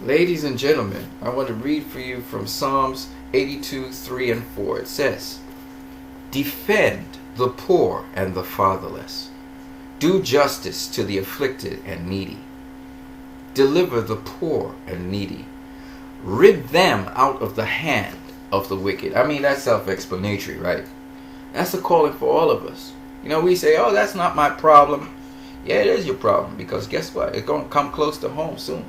Ladies and gentlemen, I want to read for you from Psalms 82, 3 and 4. It says, Defend the poor and the fatherless. Do justice to the afflicted and needy. Deliver the poor and needy. Rid them out of the hand of the wicked. I mean, that's self-explanatory, right? That's a calling for all of us. You know, we say, oh, that's not my problem. Yeah, it is your problem, because guess what? It's going to come close to home soon.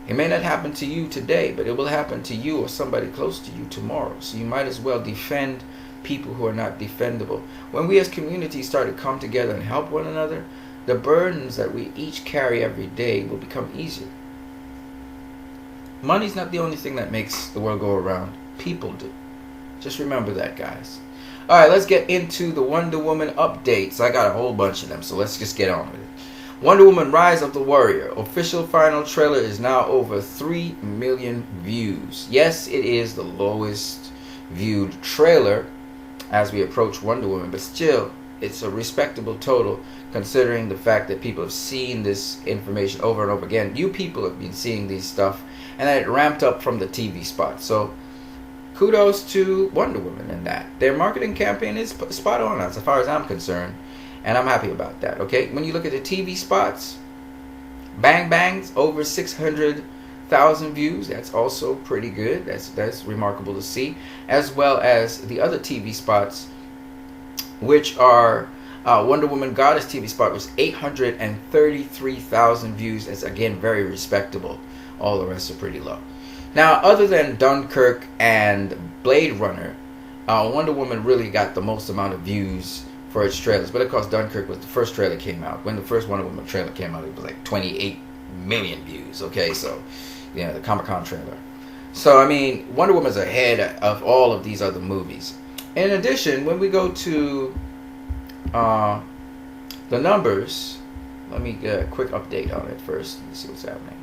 It may not happen to you today, but it will happen to you or somebody close to you tomorrow. So you might as well defend people who are not defendable. When we as communities start to come together and help one another, the burdens that we each carry every day will become easier. Money's not the only thing that makes the world go around. People do. Just remember that, guys. Alright, let's get into the Wonder Woman updates. I got a whole bunch of them, so let's just get on with it. Wonder Woman Rise of the Warrior. Official final trailer is now over 3 million views. Yes, it is the lowest viewed trailer as we approach Wonder Woman, but still, it's a respectable total considering the fact that people have seen this information over and over again. You people have been seeing these stuff, and it ramped up from the TV spot. So kudos to Wonder Woman in that. Their marketing campaign is spot on as far as I'm concerned, and I'm happy about that. Okay, when you look at the TV spots, Bang Bang's over 600,000 views. That's also pretty good. That's remarkable to see, as well as the other TV spots, which are Wonder Woman Goddess TV spot was 833,000 views. That's again very respectable. All the rest are pretty low. Now, other than Dunkirk and Blade Runner, Wonder Woman really got the most amount of views for its trailers. But of course, Dunkirk was the first trailer came out. When the first Wonder Woman trailer came out, it was like 28 million views. Okay, so yeah, the Comic-Con trailer. So I mean, Wonder Woman's ahead of all of these other movies. In addition, when we go to the numbers, let me get a quick update on it first and see what's happening,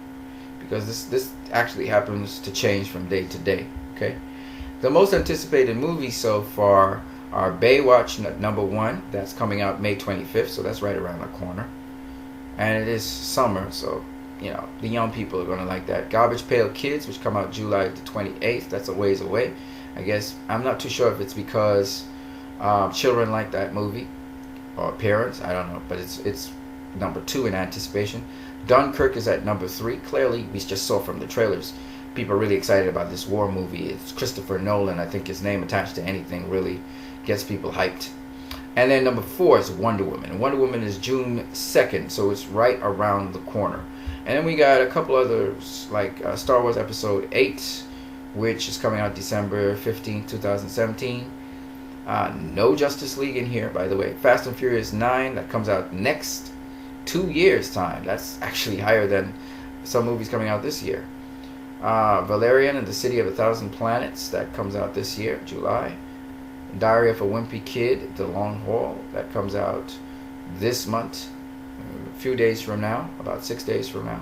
because this actually happens to change from day to day. Okay, the most anticipated movies so far are Baywatch #1. That's coming out May 25th, so that's right around the corner, and it is summer, so you know the young people are going to like that. Garbage Pail Kids, which come out July the 28th. That's a ways away. I guess I'm not too sure if it's because children like that movie or parents. I don't know, but it's number 2 in anticipation. Dunkirk is at number 3. Clearly, we just saw from the trailers, people are really excited about this war movie. It's Christopher Nolan. I think his name attached to anything really gets people hyped. And then number 4 is Wonder Woman. And Wonder Woman is June 2nd, so it's right around the corner. And then we got a couple others, like Star Wars Episode 8, which is coming out December 15, 2017. No Justice League in here, by the way. Fast and Furious 9, that comes out next 2 years' time. That's actually higher than some movies coming out this year. Valerian and the City of a Thousand Planets, that comes out this year, July. Diary of a Wimpy Kid, The Long Haul, that comes out this month, a few days from now, about 6 days from now.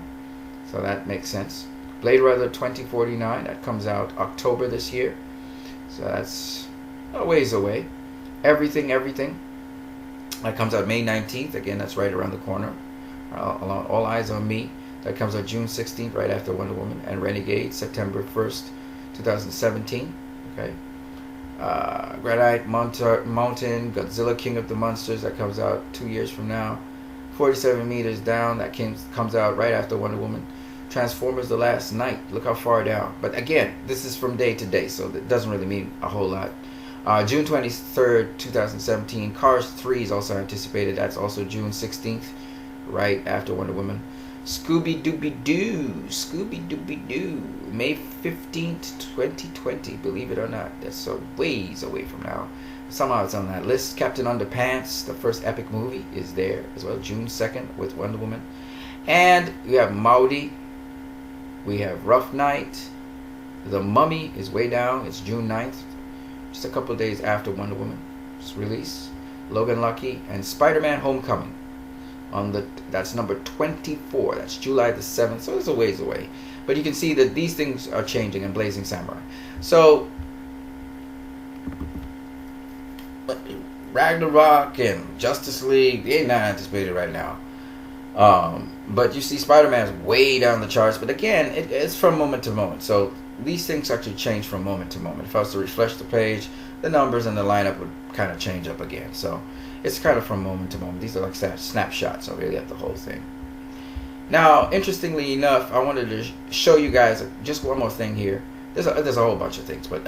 So that makes sense. Blade Runner 2049, that comes out October this year. So that's a ways away. Everything, that comes out May 19th. Again, that's right around the corner. All Eyes on Me, that comes out June 16th, right after Wonder Woman. And Renegade, September 1st, 2017. Okay. Granite Mountain, Godzilla King of the Monsters, that comes out 2 years from now. 47 Meters Down, that comes out right after Wonder Woman. Transformers The Last Night, look how far down. But again, this is from day to day, so that doesn't really mean a whole lot. June 23rd, 2017. Cars 3 is also anticipated. That's also June 16th, right after Wonder Woman. Scooby-Dooby-Doo, May 15th, 2020. Believe it or not, that's so ways away from now. Somehow it's on that list. Captain Underpants, the first epic movie, is there as well, June 2nd with Wonder Woman. And we have Maudi. We have Rough Night. The Mummy is way down. It's June 9th, just a couple of days after Wonder Woman's release. Logan Lucky and Spider-Man Homecoming. That's number 24. That's July the 7th. So it's a ways away. But you can see that these things are changing, and Blazing Samurai. So Ragnarok and Justice League, they're not anticipated right now. But you see Spider-Man's way down the charts. But again, it's from moment to moment. So these things actually change from moment to moment. If I was to refresh the page, the numbers and the lineup would kind of change up again. So it's kind of from moment to moment. These are like snapshots, so really at the whole thing. Now, interestingly enough, I wanted to show you guys just one more thing here. There's a whole bunch of things, but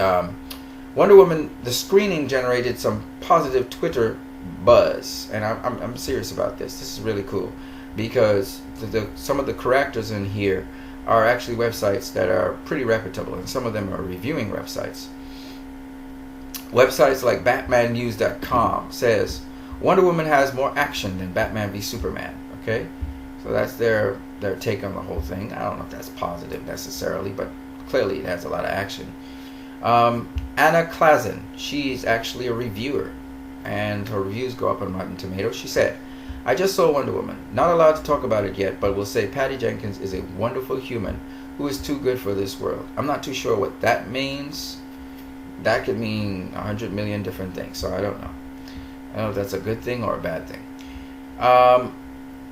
Wonder Woman, the screening generated some positive Twitter buzz, and I'm serious about this. This is really cool because some of the characters in here are actually websites that are pretty reputable, and some of them are reviewing websites. Websites like BatmanNews.com says Wonder Woman has more action than Batman v Superman. Okay, so that's their take on the whole thing. I don't know if that's positive necessarily, but clearly it has a lot of action. Anna Klassen, she's actually a reviewer, and her reviews go up on Rotten Tomatoes. She said, I just saw Wonder Woman. Not allowed to talk about it yet, but will say Patty Jenkins is a wonderful human who is too good for this world. I'm not too sure what that means. That could mean 100 million different things, so I don't know. I don't know if that's a good thing or a bad thing.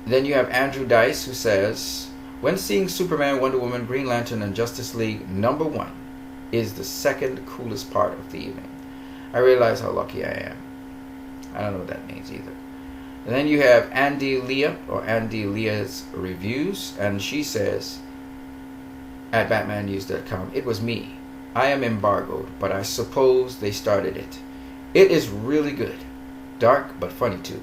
Then you have Andrew Dice, who says, when seeing Superman, Wonder Woman, Green Lantern, and Justice League #1 is the second coolest part of the evening. I realize how lucky I am. I don't know what that means either. And then you have Andy Leah, or Andy Leah's reviews, and she says at BatmanNews.com, it was me. I am embargoed, but I suppose they started it. It is really good. Dark, but funny too.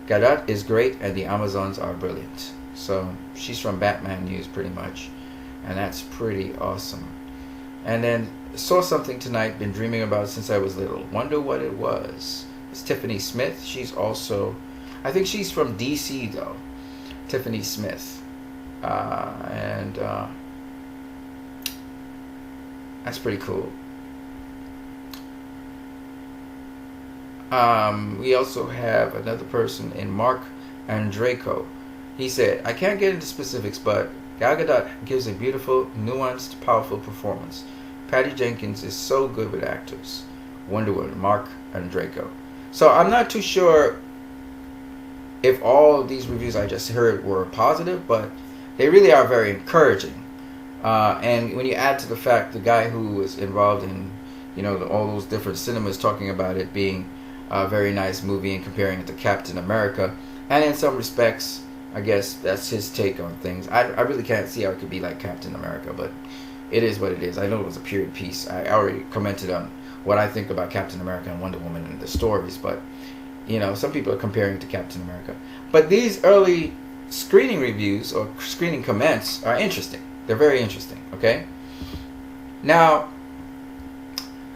Gadot is great, and the Amazons are brilliant. So she's from Batman News pretty much, and that's pretty awesome. And then saw something tonight, been dreaming about since I was little. Wonder what it was. It's Tiffany Smith. She's also, I think she's from DC though. Tiffany Smith. And that's pretty cool. We also have another person in Mark Andraco. He said, I can't get into specifics, but Gal Gadot gives a beautiful, nuanced, powerful performance. Patty Jenkins is so good with actors. Wonder Woman, Mark Andraco. So I'm not too sure if all of these reviews I just heard were positive, but they really are very encouraging. And when you add to the fact the guy who was involved in, all those different cinemas talking about it being a very nice movie and comparing it to Captain America, and in some respects, I guess that's his take on things. I really can't see how it could be like Captain America, but it is what it is. I know it was a period piece. I already commented on what I think about Captain America and Wonder Woman and the stories, but some people are comparing it to Captain America. But these early screening reviews or screening comments are interesting. They're very interesting, okay? Now,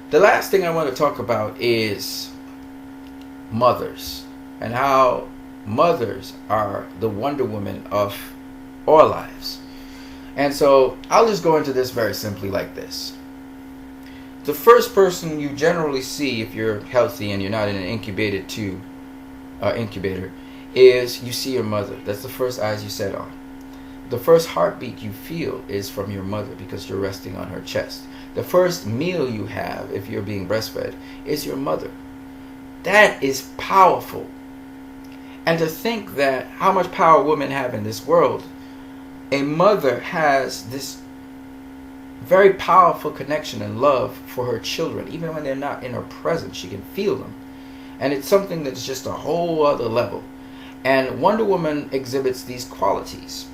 the last thing I want to talk about is mothers and how mothers are the Wonder Woman of our lives. And so I'll just go into this very simply like this. The first person you generally see if you're healthy and you're not in an incubator is you see your mother. That's the first eyes you set on. The first heartbeat you feel is from your mother because you're resting on her chest. The first meal you have if you're being breastfed is your mother. That is powerful. And to think that how much power women have in this world, a mother has this very powerful connection and love for her children. Even when they're not in her presence, she can feel them. And it's something that's just a whole other level. And Wonder Woman exhibits these qualities.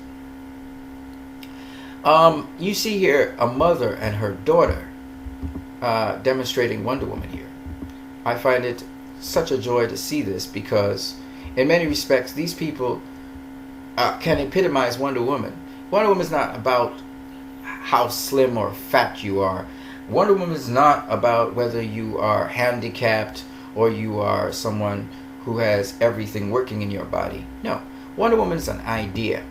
You see here a mother and her daughter demonstrating Wonder Woman here. I find it such a joy to see this because in many respects these people can epitomize Wonder Woman. Wonder Woman is not about how slim or fat you are. Wonder Woman is not about whether you are handicapped or you are someone who has everything working in your body. No, Wonder Woman is an idea.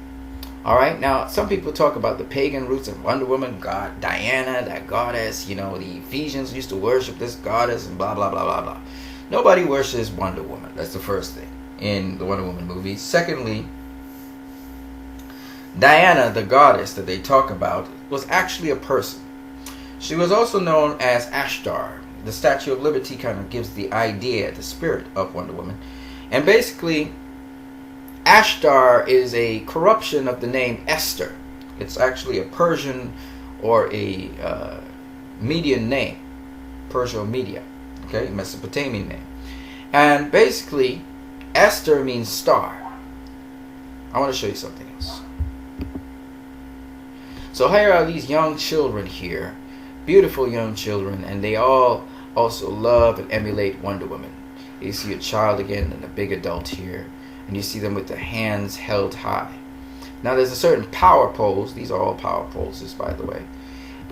Alright, now some people talk about the pagan roots of Wonder Woman, God, Diana, that goddess, the Ephesians used to worship this goddess and blah, blah, blah, blah, blah. Nobody worships Wonder Woman. That's the first thing in the Wonder Woman movies. Secondly, Diana, the goddess that they talk about, was actually a person. She was also known as Ashtar. The Statue of Liberty kind of gives the idea, the spirit of Wonder Woman. And basically, Ashtar is a corruption of the name Esther. It's actually a Persian or a Median name, Perso-Media, okay, Mesopotamian name. And basically, Esther means star. I want to show you something else. So here are these young children here, beautiful young children, and they all also love and emulate Wonder Woman. You see a child again and a big adult here, and you see them with their hands held high. Now there's a certain power pose. These are all power poses, by the way.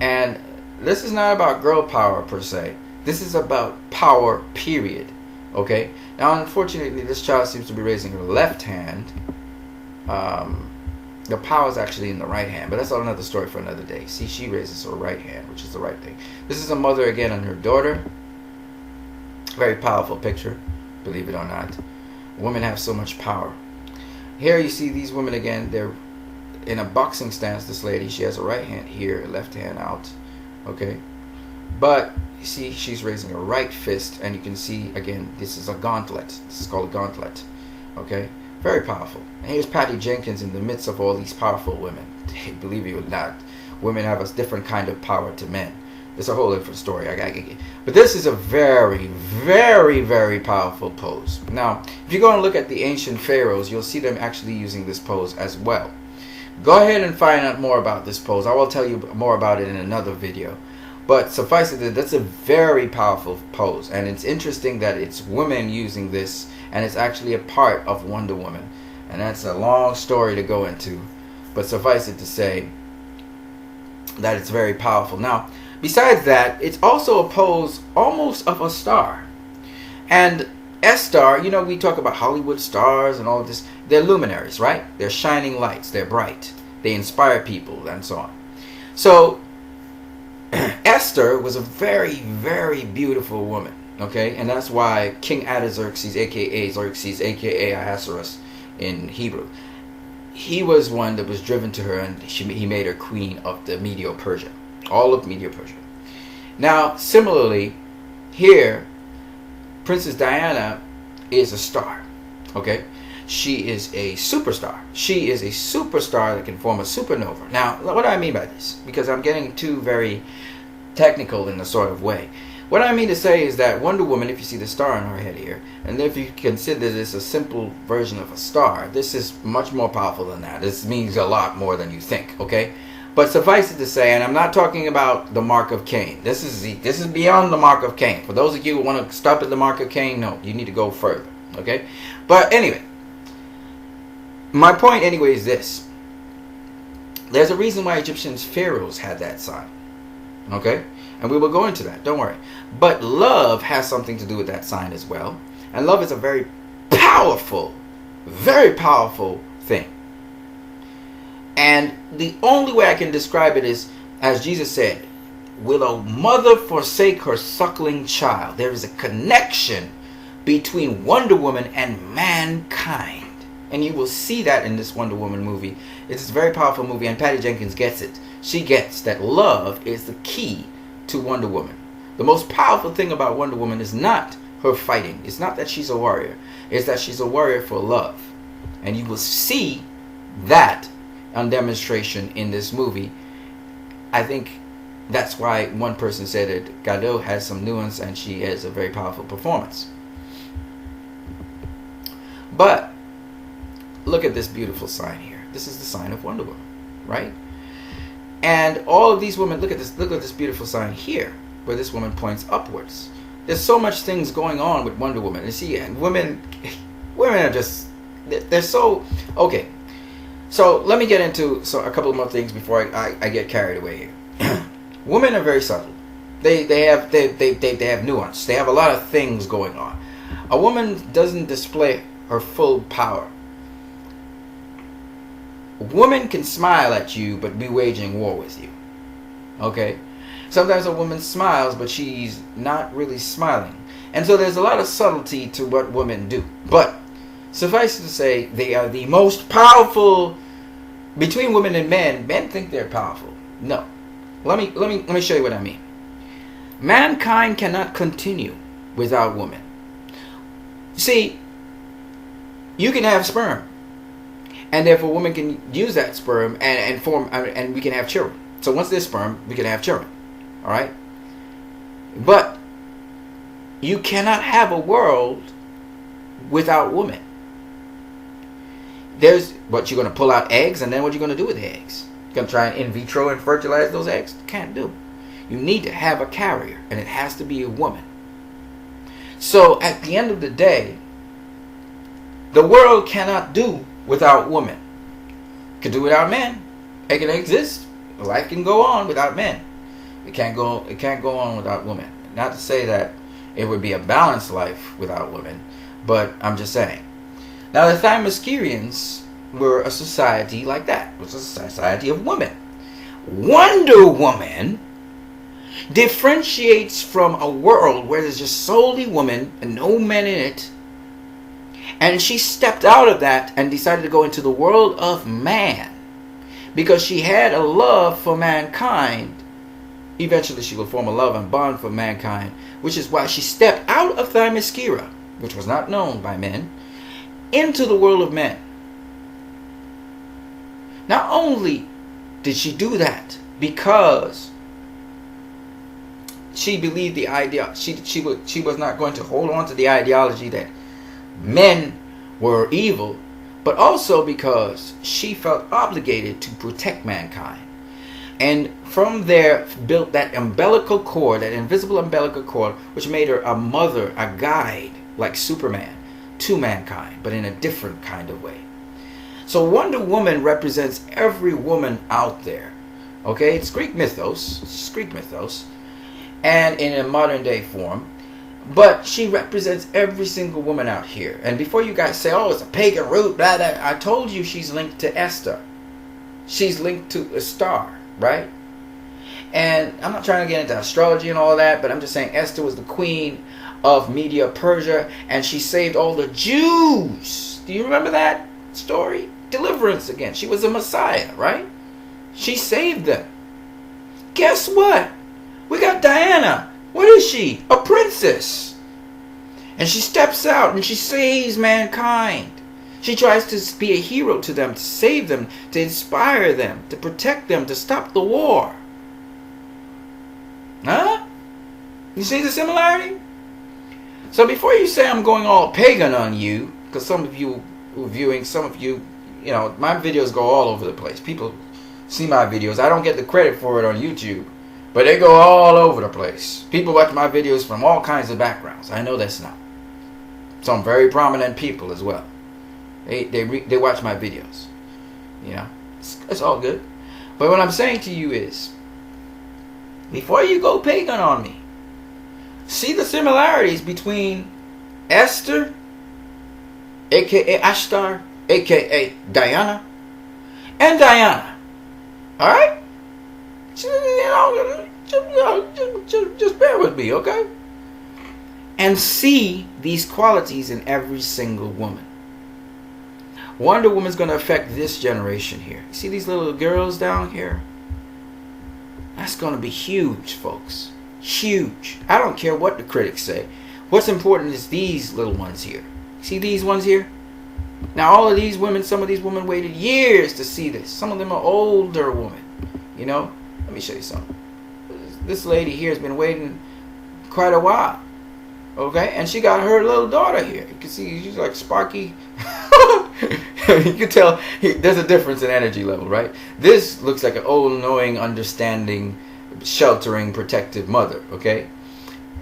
And this is not about girl power per se. This is about power, period. Okay? Now unfortunately this child seems to be raising her left hand. The power is actually in the right hand, but that's another story for another day. See, she raises her right hand, which is the right thing. This is a mother again and her daughter. Very powerful picture, believe it or not. Women have so much power. Here you see these women again. They're in a boxing stance. This lady, she has a right hand here, left hand out. Okay, but you see she's raising her right fist, and you can see again this is a gauntlet. This is called a gauntlet. Okay, very powerful. And here's Patty Jenkins in the midst of all these powerful women. Believe it or not, women have a different kind of power to men. It's a whole different story. But this is a very, very, very powerful pose. Now, if you go and look at the ancient pharaohs, you'll see them actually using this pose as well. Go ahead and find out more about this pose. I will tell you more about it in another video. But suffice it that that's a very powerful pose. And it's interesting that it's women using this, and it's actually a part of Wonder Woman. And that's a long story to go into. But suffice it to say that it's very powerful. Now, besides that, it's also a pose almost of a star. And S-star, you know, we talk about Hollywood stars and all of this. They're luminaries, right? They're shining lights. They're bright. They inspire people and so on. So Esther was a very, very beautiful woman. Okay? And that's why King Artaxerxes, a.k.a. Xerxes, a.k.a. Ahasuerus in Hebrew, he was one that was driven to her, and he made her queen of the Medo-Persia. All of Medo-Persia. Now, similarly, here, Princess Diana is a star. Okay? She is a superstar. She is a superstar that can form a supernova. Now, what do I mean by this? Because I'm getting too very technical in a sort of way. What I mean to say is that Wonder Woman, if you see the star on her head here, and if you consider this a simple version of a star, this is much more powerful than that. This means a lot more than you think, okay? But suffice it to say, and I'm not talking about the mark of Cain. This is beyond the mark of Cain. For those of you who want to stop at the mark of Cain, no, you need to go further, okay? But anyway, my point anyway is this. There's a reason why Egyptians pharaohs had that sign, okay? And we will go into that, don't worry. But love has something to do with that sign as well. And love is a very powerful thing. And the only way I can describe it is, as Jesus said, will a mother forsake her suckling child? There is a connection between Wonder Woman and mankind. And you will see that in this Wonder Woman movie. It's a very powerful movie, and Patty Jenkins gets it. She gets that love is the key to Wonder Woman. The most powerful thing about Wonder Woman is not her fighting. It's not that she's a warrior. It's that she's a warrior for love. And you will see that on demonstration in this movie. I think that's why one person said that Gadot has some nuance and she has a very powerful performance. But look at this beautiful sign here. This is the sign of Wonder Woman, right? And all of these women, look at this beautiful sign here, where this woman points upwards. There's so much things going on with Wonder Woman. You see, and women are just, they're so, okay. So let me get into a couple more things before I get carried away here. Women are very subtle. They have nuance. They have a lot of things going on. A woman doesn't display her full power. A woman can smile at you but be waging war with you. Okay? Sometimes a woman smiles but she's not really smiling. And so there's a lot of subtlety to what women do. But suffice it to say, they are the most powerful. Between women and men, men think they're powerful. No. Let me show you what I mean. Mankind cannot continue without women. See, you can have sperm, and therefore women can use that sperm and form, and we can have children. So once there's sperm, we can have children. All right, but you cannot have a world without women. There's what you're going to pull out eggs, and then what you're going to do with the eggs? You're going to try and in vitro and fertilize those eggs? Can't do. You need to have a carrier, and it has to be a woman. So at the end of the day, the world cannot do without women. It can do without men. It can exist. Life can go on without men. It can't go on without women. Not to say that it would be a balanced life without women, but I'm just saying. Now the Themyscians were a society like that. It was a society of women. Wonder Woman differentiates from a world where there's just solely women and no men in it. And she stepped out of that and decided to go into the world of man because she had a love for mankind. Eventually she will form a love and bond for mankind, which is why she stepped out of Themyscira, which was not known by men, into the world of men. Not only did she do that because she believed the idea, she was not going to hold on to the ideology that men were evil, but also because she felt obligated to protect mankind. And from there built that umbilical cord, that invisible umbilical cord, which made her a mother, a guide, like Superman, to mankind, but in a different kind of way. So Wonder Woman represents every woman out there. Okay, it's Greek mythos. It's Greek mythos. And in a modern day form. But she represents every single woman out here. And before you guys say, oh, it's a pagan root, blah, blah, I told you she's linked to Esther. She's linked to a star, right? And I'm not trying to get into astrology and all that, but I'm just saying Esther was the queen of Media Persia, and she saved all the Jews. Do you remember that story? Deliverance again. She was a Messiah, right? She saved them. Guess what? We got Diana. What is she? A princess. And she steps out and she saves mankind. She tries to be a hero to them, to save them, to inspire them, to protect them, to stop the war. Huh? You see the similarity? So before you say I'm going all pagan on you, because some of you who are viewing, some of you, you know, my videos go all over the place. People see my videos. I don't get the credit for it on YouTube, but they go all over the place. People watch my videos from all kinds of backgrounds. I know that's not. Some very prominent people as well. They watch my videos. You know, it's all good. But what I'm saying to you is, before you go pagan on me, see the similarities between Esther, aka Ashtar, aka Diana, and Diana. Alright? Just bear with me, okay? And see these qualities in every single woman. Wonder Woman's going to affect this generation here. See these little girls down here? That's going to be huge, folks. Huge. I don't care what the critics say. What's important is these little ones here. See these ones here? Now all of these women, some of these women waited years to see this. Some of them are older women. You know? Let me show you something. This lady here has been waiting quite a while. Okay? And she got her little daughter here. You can see she's like Sparky. You can tell there's a difference in energy level, right? This looks like an old, knowing, understanding, sheltering, protective mother, okay?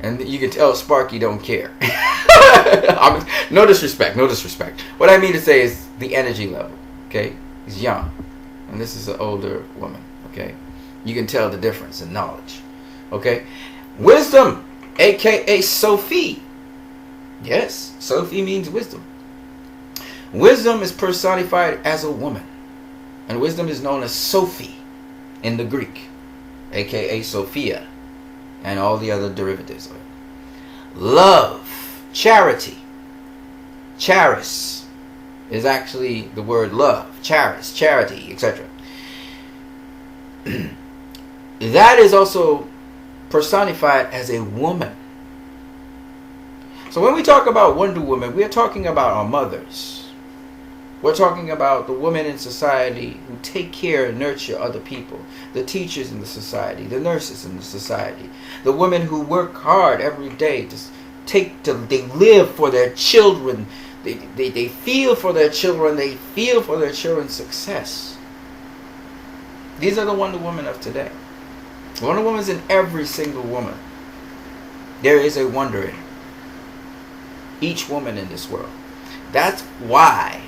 And you can tell Sparky don't care. No disrespect, no disrespect. What I mean to say is the energy level, okay? He's young. And this is an older woman, okay? You can tell the difference in knowledge, okay? Wisdom, aka Sophie. Yes, Sophie means wisdom. Wisdom is personified as a woman. And wisdom is known as Sophie in the Greek, aka Sophia, and all the other derivatives of it. Love, charity. Charis is actually the word love. Charis, charity, etc. That is also personified as a woman. So when we talk about Wonder Woman, we are talking about our mothers. We're talking about the women in society who take care and nurture other people. The teachers in the society, the nurses in the society, the women who work hard every day they live for their children. They feel for their children. They feel for their children's success. These are the Wonder Women of today. Wonder Woman is in every single woman. There is a wonder in each woman in this world. That's why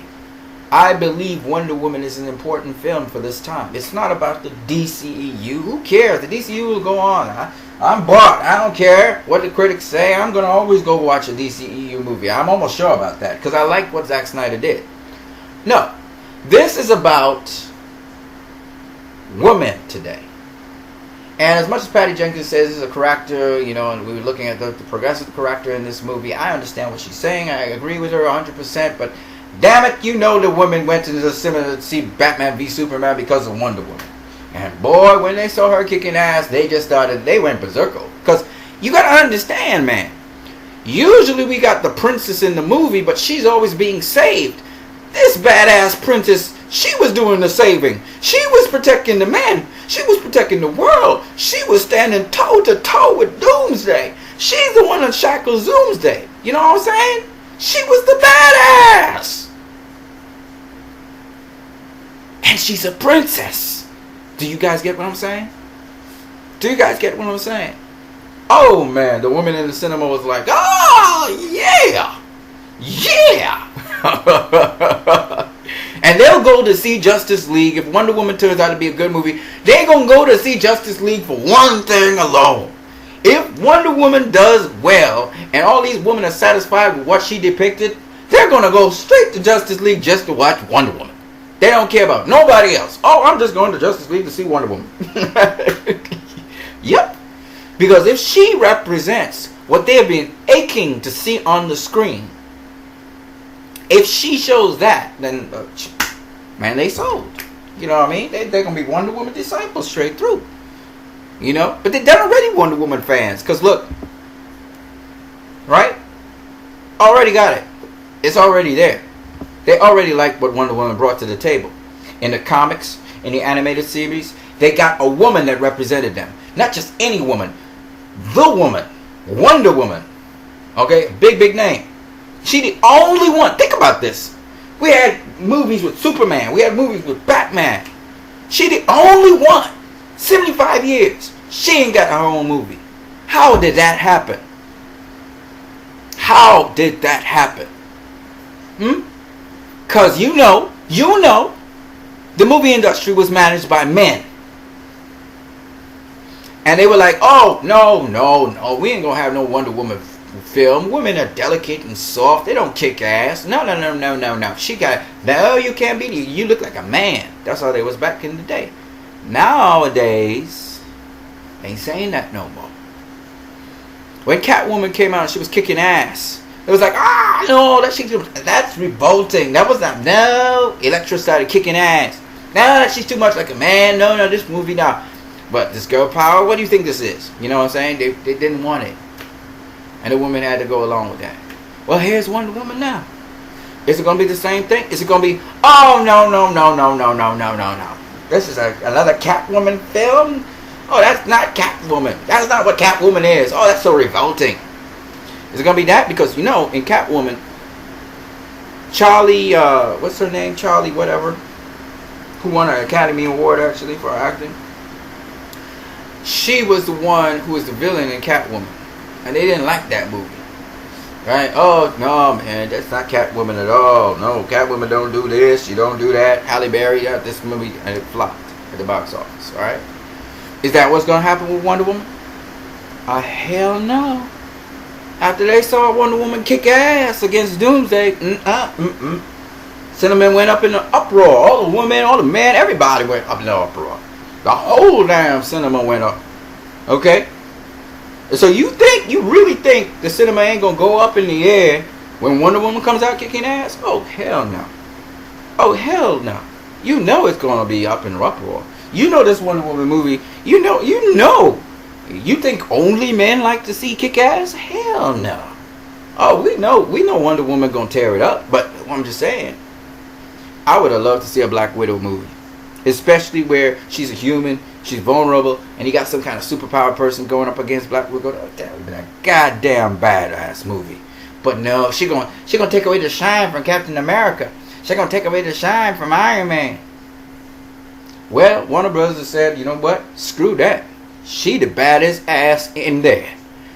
I believe Wonder Woman is an important film for this time. It's not about the DCEU. Who cares? The DCEU will go on. I'm bought. I don't care what the critics say. I'm going to always go watch a DCEU movie. I'm almost sure about that because I like what Zack Snyder did. No. This is about women today. And as much as Patty Jenkins says this is a character, and we were looking at the progressive character in this movie, I understand what she's saying. I agree with her 100%, but damn it, the women went into the cinema to see Batman v Superman because of Wonder Woman. And boy, when they saw her kicking ass, they went berserker. Because you got to understand, man. Usually we got the princess in the movie, but she's always being saved. This badass princess, she was doing the saving. She was protecting the men. She was protecting the world. She was standing toe to toe with Doomsday. She's the one that shackles Doomsday. You know what I'm saying? She was the badass. And she's a princess. Do you guys get what I'm saying? Do you guys get what I'm saying? Oh man, the woman in the cinema was like, oh yeah. Yeah. And they'll go to see Justice League. If Wonder Woman turns out to be a good movie, they're going to go to see Justice League for one thing alone. If Wonder Woman does well, and all these women are satisfied with what she depicted, they're going to go straight to Justice League just to watch Wonder Woman. They don't care about nobody else. Oh, I'm just going to Justice League to see Wonder Woman. Yep. Because if she represents what they have been aching to see on the screen, if she shows that, then, man, they sold. You know what I mean? They're going to be Wonder Woman disciples straight through. But they're already Wonder Woman fans. Because look, right? Already got it. It's already there. They already like what Wonder Woman brought to the table. In the comics, in the animated series, they got a woman that represented them. Not just any woman. The woman. Wonder Woman. Okay? Big name. She the only one. Think about this. We had movies with Superman. We had movies with Batman. She the only one. 75 years. She ain't got her own movie. How did that happen? How did that happen? Because you know, the movie industry was managed by men. And they were like, oh, no, we ain't going to have no Wonder Woman film. Women are delicate and soft. They don't kick ass. No. No, you can't be. You look like a man. That's how they was back in the day. Nowadays, they ain't saying that no more. When Catwoman came out, she was kicking ass. It was like, no, that's revolting. That was not, no. Elektra started kicking ass. No, she's too much like a man. No, this movie now. But this girl power, what do you think this is? You know what I'm saying? They didn't want it. And the woman had to go along with that. Well, here's Wonder Woman now. Is it going to be the same thing? Is it going to be, oh, no. This is another Catwoman film? Oh, that's not Catwoman. That's not what Catwoman is. Oh, that's so revolting. Is it going to be that? Because, in Catwoman, Charlie, what's her name? Charlie whatever. Who won an Academy Award, actually, for her acting. She was the one who was the villain in Catwoman. And they didn't like that movie. Right? Oh, no, man. That's not Catwoman at all. No, Catwoman don't do this. She don't do that. Halle Berry got this movie. And it flopped at the box office. Alright? Is that what's going to happen with Wonder Woman? Hell no. After they saw Wonder Woman kick ass against Doomsday, Cinnamon went up in an uproar. All the women, all the men, everybody went up in an uproar. The whole damn cinema went up. Okay? So you really think the cinema ain't gonna go up in the air when Wonder Woman comes out kicking ass? Oh hell no. Oh hell no. You know it's gonna be up in uproar. You know this Wonder Woman movie. You know. You think only men like to see kick ass? Hell no. Oh, we know Wonder Woman gonna tear it up. But I'm just saying, I would have loved to see a Black Widow movie, especially where she's a human, she's vulnerable, and you got some kind of superpower person going up against Black Widow. That would have been a goddamn badass movie. But no, she gonna take away the shine from Captain America. She gonna take away the shine from Iron Man. Well, Warner Brothers said, you know what? Screw that. She the baddest ass in there.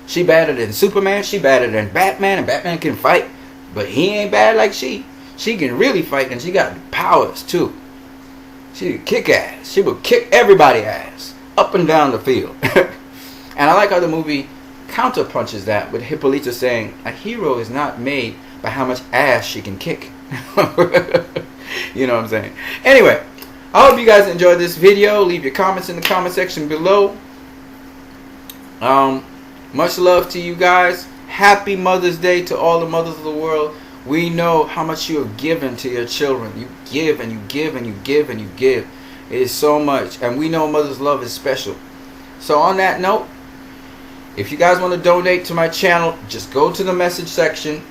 She badder than Superman. She badder than Batman. And Batman can fight. But he ain't bad like she. She can really fight. And she got powers too. She can kick ass. She will kick everybody ass. Up and down the field. And I like how the movie counterpunches that with Hippolyta saying, a hero is not made by how much ass she can kick. You know what I'm saying? Anyway, I hope you guys enjoyed this video. Leave your comments in the comment section below. Much love to you guys. Happy Mother's Day to all the mothers of the world. We know how much you have given to your children. You give and you give and you give and you give. It is so much. And we know mother's love is special. So on that note, if you guys want to donate to my channel, just go to the message section.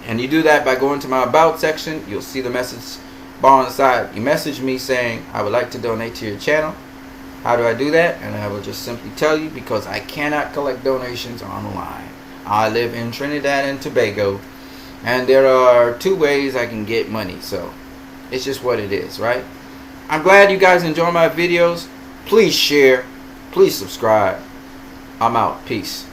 And you do that by going to my about section. You'll see the message bar on the side. You message me saying, I would like to donate to your channel. How do I do that? And I will just simply tell you, because I cannot collect donations online. I live in Trinidad and Tobago, and there are 2 ways I can get money. So it's just what it is, right? I'm glad you guys enjoy my videos. Please share. Please subscribe. I'm out. Peace.